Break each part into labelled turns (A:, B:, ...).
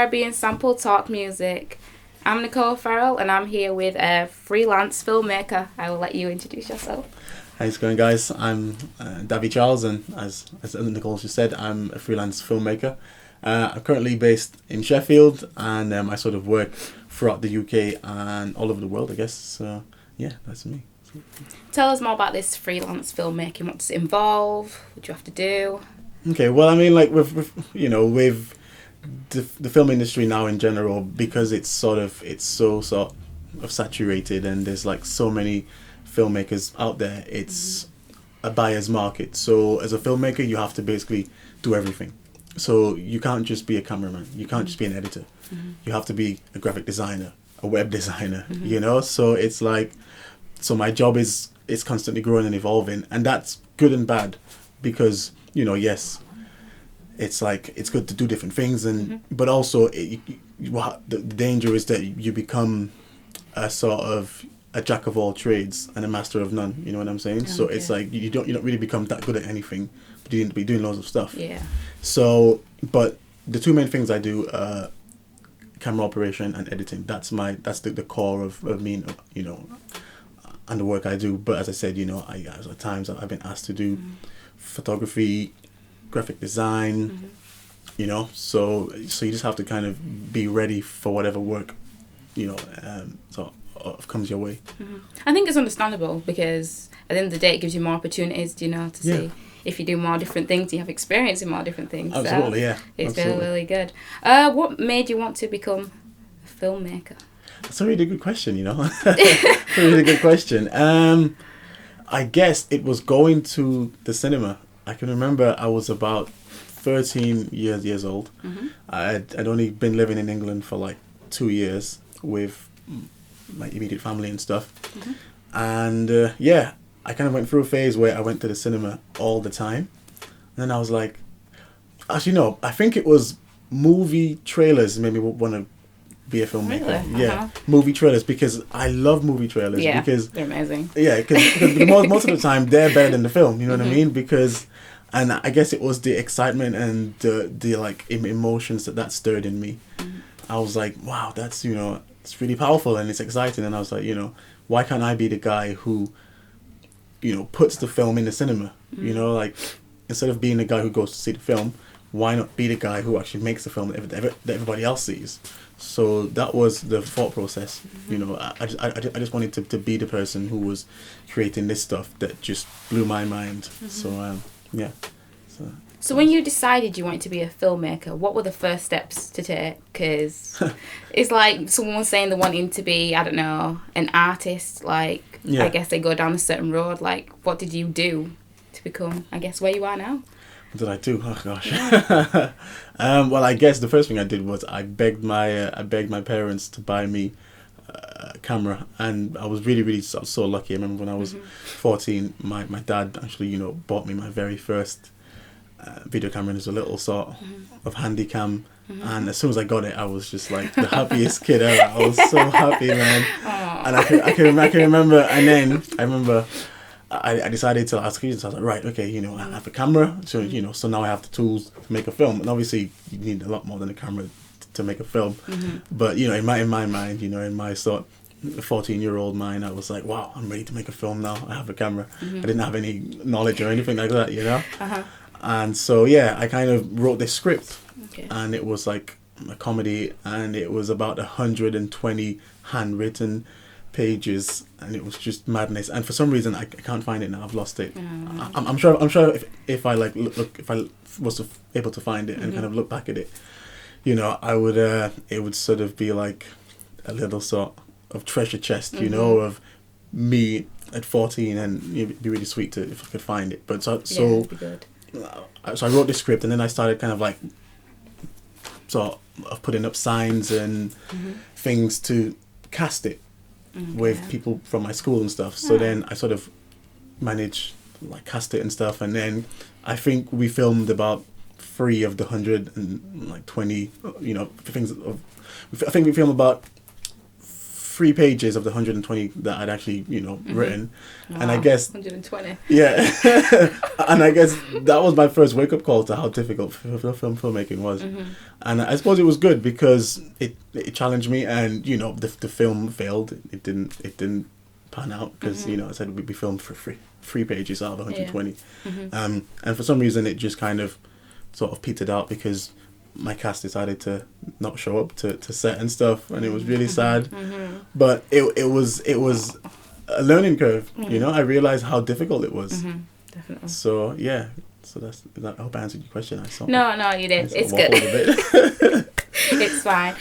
A: Caribbean Sample Talk Music. I'm Nicole Ferrol, and I'm here with a freelance filmmaker. I will let you introduce yourself.
B: How's it going, guys? I'm Davy Charles, and as Nicole just said, I'm a freelance filmmaker. I'm currently based in Sheffield, and I sort of work throughout the UK and all over the world, I guess. So, yeah, that's me.
A: Tell us more about this freelance filmmaking. What does it involve? What do you have to do?
B: Okay, well, I mean, like with the film industry now in general, because it's so sort of saturated, and there's like so many filmmakers out there. It's a buyer's market. So as a filmmaker, you have to basically do everything. So you can't just be a cameraman. You can't just be an editor. You have to be a graphic designer, a web designer. You know. So it's like, so my job is constantly growing and evolving, and that's good and bad, because yes, it's like it's good to do different things, and but also the danger is that you become a sort of a jack of all trades and a master of none. You know what I'm saying? Okay. So it's like you don't really become that good at anything, but you need to be doing loads of stuff. Yeah. So, but the two main things I do are camera operation and editing. That's the core of me, and the work I do. But as I said, at times I've been asked to do photography, graphic design. So you just have to kind of be ready for whatever work, comes your way.
A: I think it's understandable, because at the end of the day it gives you more opportunities, to see if you do more different things, you have experience in more different things.
B: Absolutely, yeah.
A: It's really good. What made you want to become a filmmaker?
B: That's a really good question, a really good question. I guess it was going to the cinema. I can remember I was about 13 years old. I'd only been living in England for like 2 years with my immediate family and stuff. And I kind of went through a phase where I went to the cinema all the time. And then I was like, actually no, I think it was movie trailers made me want to be a filmmaker.
A: Really?
B: Yeah, movie trailers, because I love movie trailers.
A: Yeah,
B: because
A: they're amazing.
B: Yeah, because most of the time they're better than the film. You know what I mean? And I guess it was the excitement and the like emotions that stirred in me. I was like, wow, that's it's really powerful and it's exciting. And I was like, why can't I be the guy who puts the film in the cinema? Like, instead of being the guy who goes to see the film, why not be the guy who actually makes the film that everybody else sees? So that was the thought process. I just wanted to be the person who was creating this stuff that just blew my mind. So yeah.
A: So when you decided you wanted to be a filmmaker, what were the first steps to take? Because it's like someone saying they're wanting to be, I don't know, an artist. Like, I guess they go down a certain road. Like, what did you do to become, I guess, where you are now?
B: What did I do? Oh gosh. Well, I guess the first thing I did was I begged my parents to buy me a camera, and I was really so lucky. I remember when I was 14, my dad actually bought me my very first video camera, and it was a little sort of handy cam. And as soon as I got it, I was just like the happiest kid ever. I was so happy, man. And I can remember, and then I remember I decided to ask questions. I was like, right, okay, I have a camera, so so now I have the tools to make a film. And obviously you need a lot more than a camera to make a film. But in my mind, in my sort of 14-year-old mind, I was like, wow, I'm ready to make a film now. I have a camera. I didn't have any knowledge or anything like that, And so I kind of wrote this script, and it was like a comedy, and it was about 120 handwritten pages, and it was just madness. And for some reason I can't find it now. I've lost it. I'm sure if I like look if I was able to find it and kind of look back at it, I would it would sort of be like a little sort of treasure chest, of me at 14, and it'd be really sweet if I could find it. But so I wrote the script, and then I started kind of like sort of putting up signs and things to cast it with people from my school and stuff. So then I sort of managed like cast it and stuff, and then I think we filmed about 3 of the 120 things. I think we filmed about 3 pages of the 120 that I'd actually, written.
A: Wow,
B: and I guess
A: 120.
B: Yeah. And I guess that was my first wake up call to how difficult filmmaking was. And I suppose it was good because it challenged me, and the film failed. It didn't pan out because I said we filmed for 3 pages out of 120. And for some reason it just kind of sort of petered out because my cast decided to not show up to set and stuff, and it was really sad. But it was a learning curve. I realized how difficult it was.
A: Definitely.
B: So yeah, I hope I answered your question.
A: No, you did. It's good. It's fine.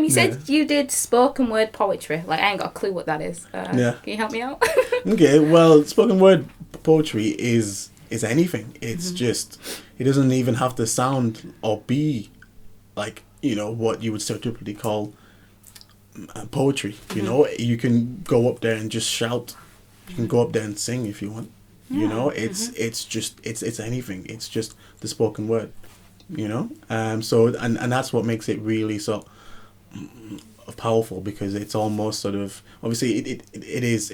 A: You said you did spoken word poetry. Like, I ain't got a clue what that is. Can you help me out?
B: Okay, well, spoken word poetry is anything. It's just, it doesn't even have to sound or be like, what you would stereotypically call poetry. You can go up there and just shout. You can go up there and sing if you want. It's just it's anything. It's just the spoken word. So and that's what makes it really so powerful, because it's almost sort of, obviously it is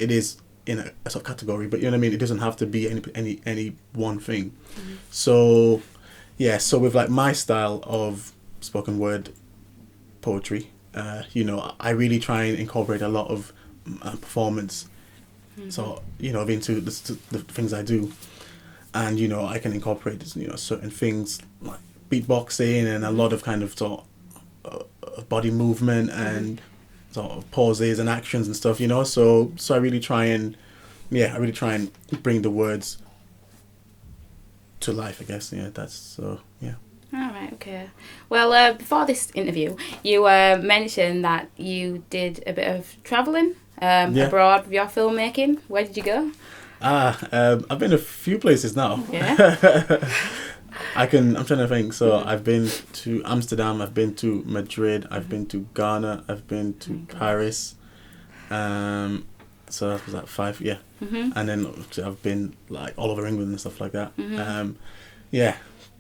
B: in a sort of category, but you know what I mean, it doesn't have to be any one thing. So with like my style of spoken word poetry, I really try and incorporate a lot of performance, so into the things I do, and I can incorporate certain things like beatboxing and a lot of kind of sort of body movement and sort of pauses and actions and stuff, so I really try and bring the words to life, I guess. That's so.
A: All right, okay. Well, before this interview, you mentioned that you did a bit of travelling abroad with your filmmaking. Where did you go?
B: I've been a few places now.
A: Yeah.
B: I'm trying to think. So I've been to Amsterdam, I've been to Madrid, I've been to Ghana, I've been to Paris. So that was like 5, yeah. And then I've been like all over England and stuff like that.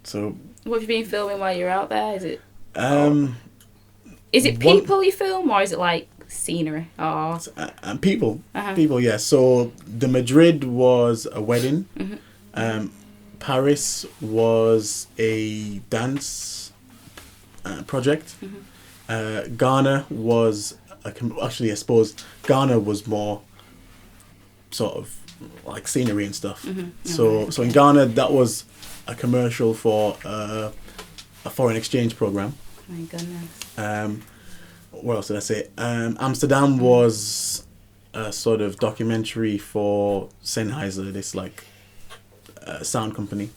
B: So
A: what have you been filming while you're out there? Is it people you film, or is it like scenery? Or
B: people, yeah. So the Madrid was a wedding. Paris was a dance project. Ghana was actually, I suppose Ghana was more sort of like scenery and stuff. So in Ghana, that was a commercial for a foreign exchange program.
A: Oh my goodness.
B: What else did I say? Amsterdam was a sort of documentary for Sennheiser, this like sound company.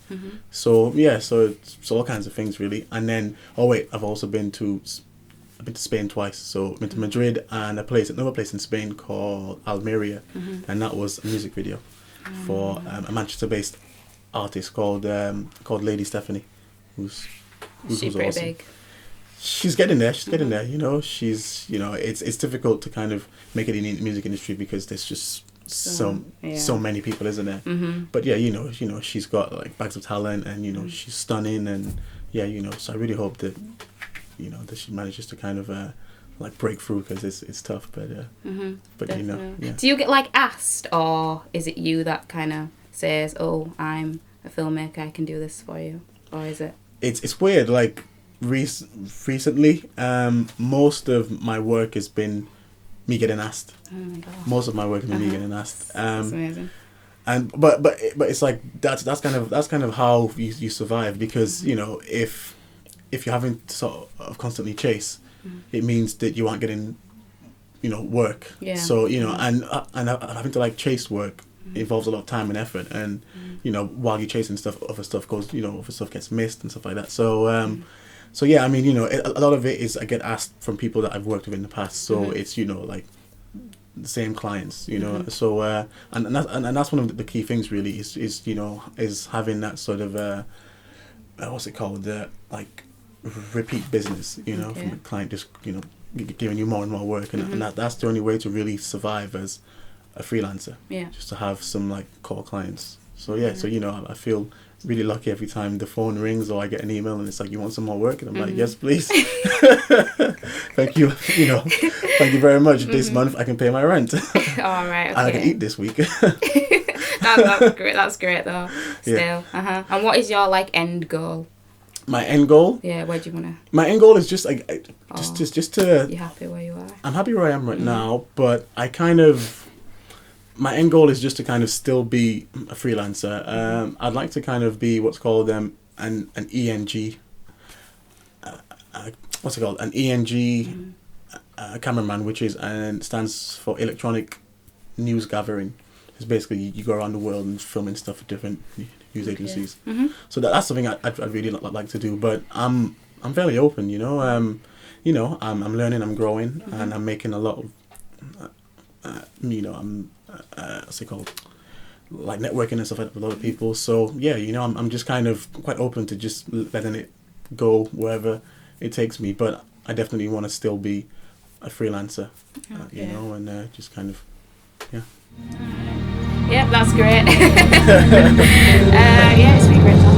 B: So it's all kinds of things really. And then I've also been to Spain twice. So I've been to Madrid and another place in Spain called Almeria, and that was a music video for a Manchester-based artist called Lady Stephanie, who's
A: pretty
B: awesome.
A: big.
B: She's getting there. She's it's difficult to kind of make it in the music industry because there's just so many people, isn't there? But she's got like bags of talent, and she's stunning, and so I really hope that that she manages to kind of like break through, because it's tough, but
A: Do you get like asked, or is it you that kind of says, oh, I'm a filmmaker, I can do this for you, or is it?
B: It's weird, like recently most of my work has been me getting asked.
A: Oh my god.
B: Most of my work has been me getting asked.
A: That's amazing.
B: And but it's like that's kind of how you survive, because if you're having to sort of constantly chase, it means that you aren't getting work. So and having to like chase work involves a lot of time and effort, and while you're chasing stuff, other stuff gets missed and stuff like that. So I mean, a lot of it is I get asked from people that I've worked with in the past, so it's like the same clients, so and that's one of the key things really is having that sort of what's it called, like repeat business, from a client just giving you more and more work, and that's the only way to really survive as a freelancer, just to have some like core clients. So I feel really lucky every time the phone rings or I get an email and it's like, you want some more work? And I'm like, yes, please. Thank you. Thank you very much. This month I can pay my rent.
A: All right. Okay.
B: And I can eat this week.
A: That's great. That's great though. Still.
B: Yeah.
A: And what is your like end goal?
B: My end goal?
A: Yeah. Where do you wanna?
B: My end goal is just like just to.
A: You happy where you are?
B: I'm happy where I am right now, but my end goal is just to kind of still be a freelancer. I'd like to kind of be what's called an ENG. What's it called? An ENG cameraman, which stands for electronic news gathering. It's basically you go around the world and filming stuff for different news agencies. So that's something I'd really like to do. But I'm fairly open, I'm learning, I'm growing, and I'm making a lot of I'm what's it called, like networking and stuff like that with other people. So yeah, I'm just kind of quite open to just letting it go wherever it takes me. But I definitely want to still be a freelancer, and just kind of
A: Yeah, that's great. It's been great.